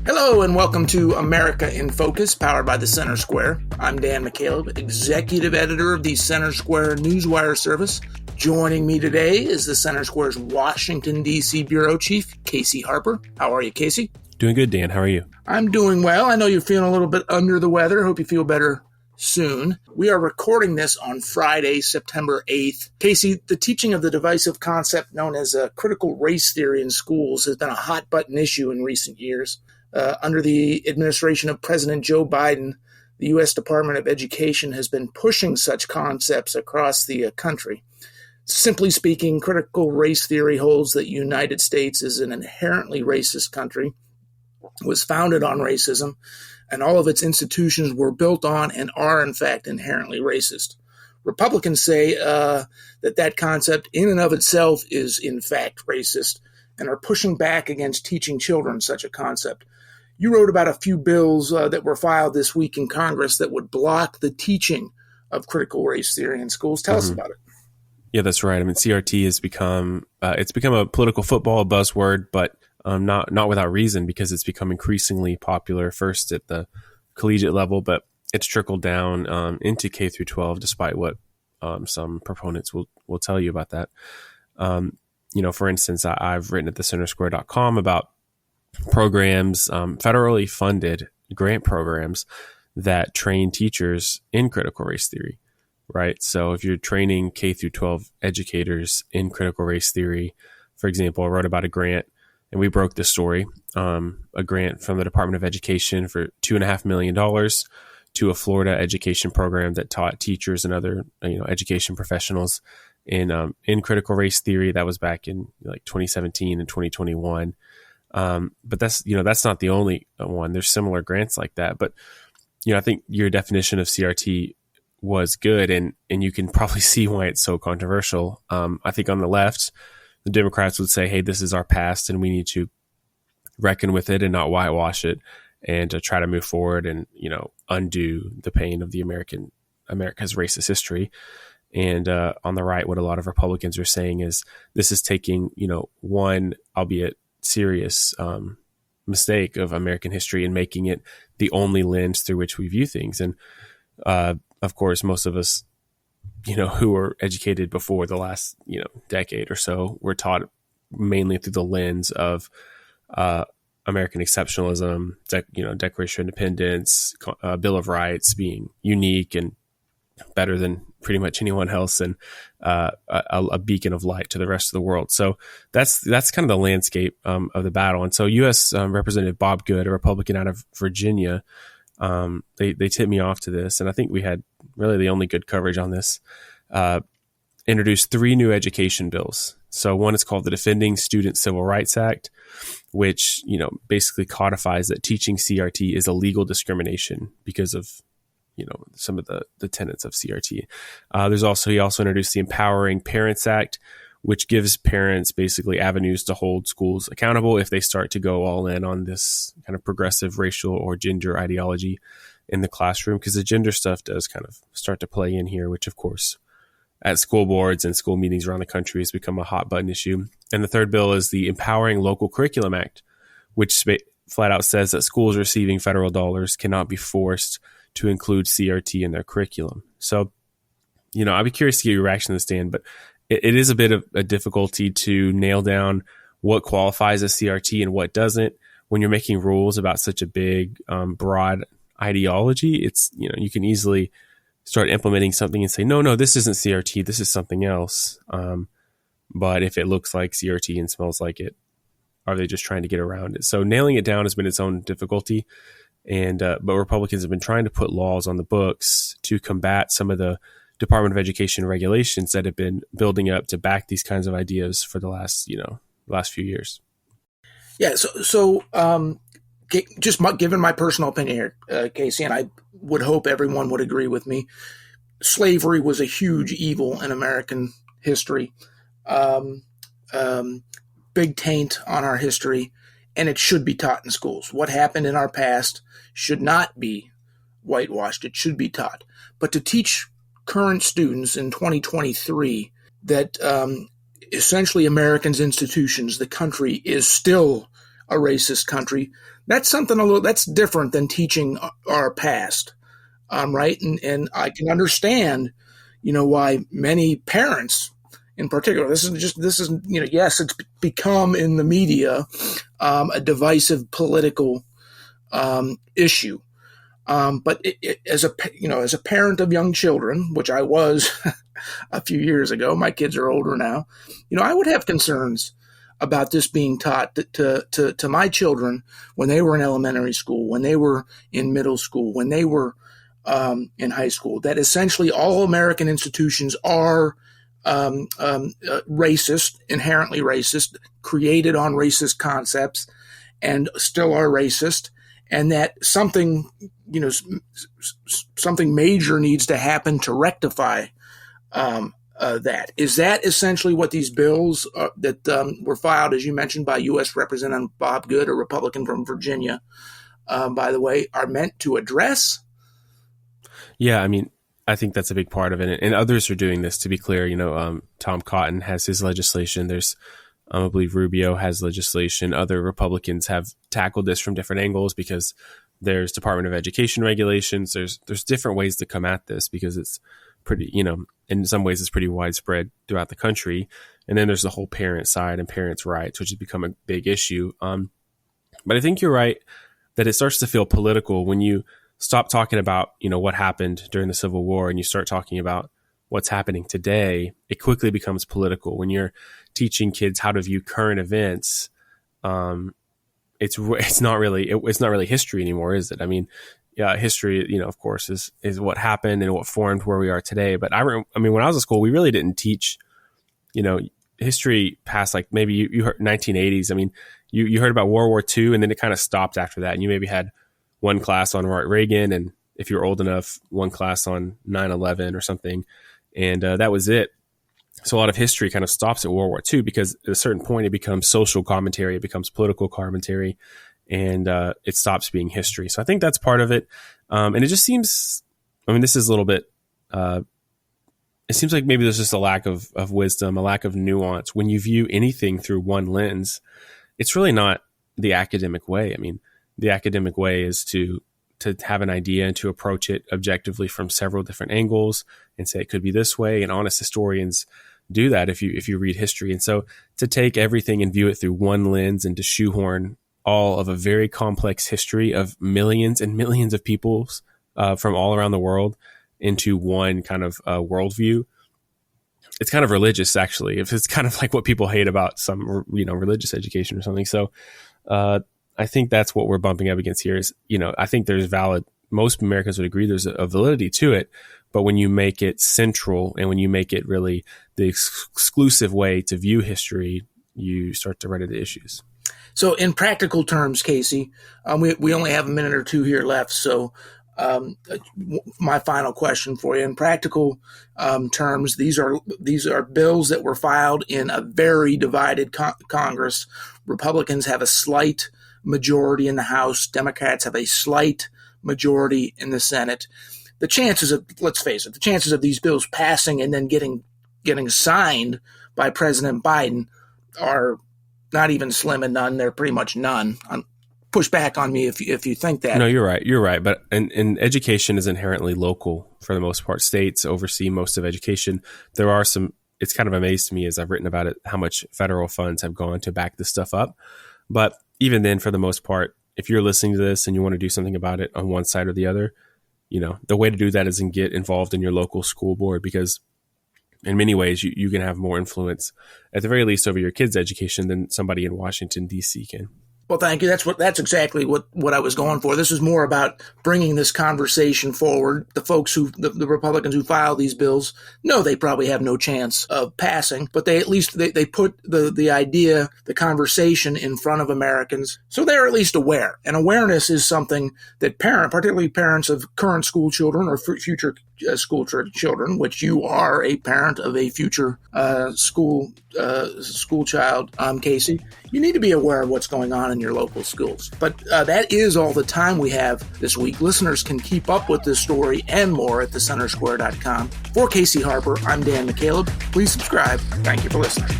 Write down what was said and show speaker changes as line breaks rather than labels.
Hello and welcome to America in Focus, powered by the Center Square. I'm Dan McCaleb, executive editor of the Center Square Newswire service. Joining me today is the Center Square's Washington, D.C. bureau chief, Casey Harper. How are you, Casey?
Doing good, Dan. How are you?
I'm doing well. I know you're feeling a little bit under the weather. Hope you feel better soon. We are recording this on Friday, September 8th. Casey, the teaching of the divisive concept known as critical race theory in schools has been a hot-button issue in recent years. Under the administration of President Joe Biden, the U.S. Department of Education has been pushing such concepts across the country. Simply speaking, critical race theory holds that the United States is an inherently racist country, was founded on racism, and all of its institutions were built on and are, in fact, inherently racist. Republicans say that concept in and of itself is, in fact, racist, and are pushing back against teaching children such a concept. You wrote about a few bills that were filed this week in Congress that would block the teaching of critical race theory in schools. Tell us about it.
Yeah, that's right. I mean, CRT has become it's become a political football, a buzzword, but not without reason, because it's become increasingly popular first at the collegiate level, but it's trickled down into K through 12, despite what some proponents will tell you about that. For instance, I've written at thecentersquare.com about programs, federally funded grant programs that train teachers in critical race theory, right? So if you're training K through 12 educators in critical race theory, for example, I wrote about a grant, and we broke this story, a grant from the Department of Education for $2.5 million to a Florida education program that taught teachers and other education professionals in critical race theory. That was back in 2017 and 2021. But that's not the only one. There's similar grants like that. But, I think your definition of CRT was good, and you can probably see why it's so controversial. I think on the left, the Democrats would say, hey, this is our past and we need to reckon with it and not whitewash it, and to try to move forward and, undo the pain of the America's racist history. And on the right, what a lot of Republicans are saying is this is taking, one, albeit serious mistake of American history and making it the only lens through which we view things. And of course, most of us, who were educated before the last, decade or so, were taught mainly through the lens of American exceptionalism, Declaration of Independence, Bill of Rights being unique and better than pretty much anyone else, and a beacon of light to the rest of the world. So that's kind of the landscape of the battle. And so U.S. Representative Bob Good, a Republican out of Virginia, they tipped me off to this, and I think we had really the only good coverage on this, introduced 3 new education bills. So one is called the Defending Student Civil Rights Act, which, basically codifies that teaching CRT is illegal discrimination because of some of the tenets of CRT. He also introduced the Empowering Parents Act, which gives parents basically avenues to hold schools accountable if they start to go all in on this kind of progressive racial or gender ideology in the classroom, because the gender stuff does kind of start to play in here, which of course at school boards and school meetings around the country has become a hot button issue. And the third bill is the Empowering Local Curriculum Act, which flat out says that schools receiving federal dollars cannot be forced to include CRT in their curriculum. So, I'd be curious to get your reaction to this, Dan, but it is a bit of a difficulty to nail down what qualifies as CRT and what doesn't when you're making rules about such a big, broad ideology. It's, you can easily start implementing something and say, no, this isn't CRT, this is something else. But if it looks like CRT and smells like it, are they just trying to get around it? So nailing it down has been its own difficulty. And but Republicans have been trying to put laws on the books to combat some of the Department of Education regulations that have been building up to back these kinds of ideas for the last few years.
Yeah. So just given my personal opinion here, Casey, and I would hope everyone would agree with me, slavery was a huge evil in American history, big taint on our history, and it should be taught in schools. What happened in our past should not be whitewashed. It should be taught. But to teach current students in 2023 that essentially Americans' institutions, the country, is still a racist country. That's something that's different than teaching our past, right? And I can understand, why many parents, in particular, this is yes, it's become in the media a divisive political issue. But as a parent of young children, which I was a few years ago, my kids are older now, I would have concerns about this being taught to my children when they were in elementary school, when they were in middle school, when they were in high school, that essentially all American institutions are racist, inherently racist, created on racist concepts, and still are racist, and that something major needs to happen to rectify that. Is that essentially what these bills that were filed, as you mentioned, by U.S. Representative Bob Good, a Republican from Virginia, by the way, are meant to address?
Yeah, I mean, I think that's a big part of it. And others are doing this, to be clear. Tom Cotton has his legislation. There's, I believe Rubio has legislation. Other Republicans have tackled this from different angles because there's Department of Education regulations. There's different ways to come at this because it's pretty, in some ways it's pretty widespread throughout the country. And then there's the whole parent side and parents' rights, which has become a big issue. But I think you're right that it starts to feel political when you stop talking about, what happened during the Civil War and you start talking about what's happening today. It quickly becomes political. When you're teaching kids how to view current events, it's not really history anymore, is it? I mean, yeah, history, of course, is what happened and what formed where we are today. But I mean, when I was in school, we really didn't teach, history past like maybe you heard 1980s. I mean, you heard about World War II and then it kind of stopped after that. And you maybe had one class on Reagan, and if you're old enough, one class on 9/11 or something. And that was it. So a lot of history kind of stops at World War II because at a certain point it becomes social commentary, it becomes political commentary, and it stops being history. So I think that's part of it. And it just seems, this is a little bit, it seems like maybe there's just a lack of wisdom, a lack of nuance. When you view anything through one lens, it's really not the academic way. I mean, the academic way is to have an idea and to approach it objectively from several different angles and say it could be this way. And honest historians do that if you read history. And so to take everything and view it through one lens and to shoehorn all of a very complex history of millions and millions of peoples from all around the world into one kind of worldview, it's kind of religious, actually. If it's kind of like what people hate about some, religious education or something. So I think that's what we're bumping up against here is, I think there's most Americans would agree there's a validity to it, but when you make it central and when you make it really the exclusive way to view history, you start to run into issues.
So in practical terms, Casey, we only have a minute or two here left. So my final question for you, in practical terms, these are bills that were filed in a very divided Congress. Republicans have a slight majority in the House. Democrats have a slight majority in the Senate. The chances of, let's face it, the chances of these bills passing and then getting signed by President Biden are not even slim and none. They're pretty much none. Push back on me if you think that.
No, you're right. But and education is inherently local for the most part. States oversee most of education. There are some, it's kind of amazed me as I've written about it, how much federal funds have gone to back this stuff up. But even then, for the most part, if you're listening to this and you want to do something about it on one side or the other, the way to do that is to get involved in your local school board, because in many ways you can have more influence, at the very least, over your kids' education than somebody in Washington, D.C. can.
Well, thank you. That's exactly what I was going for. This is more about bringing this conversation forward. The folks the Republicans who file these bills know they probably have no chance of passing, but they at least they put the idea, the conversation in front of Americans, so they're at least aware. And awareness is something that particularly parents of current school children or future school children, which you are a parent of a future school child, Casey, you need to be aware of what's going on in your local schools. But that is all the time we have this week. Listeners can keep up with this story and more at thecentersquare.com. For Casey Harper, I'm Dan McCaleb. Please subscribe. Thank you for listening.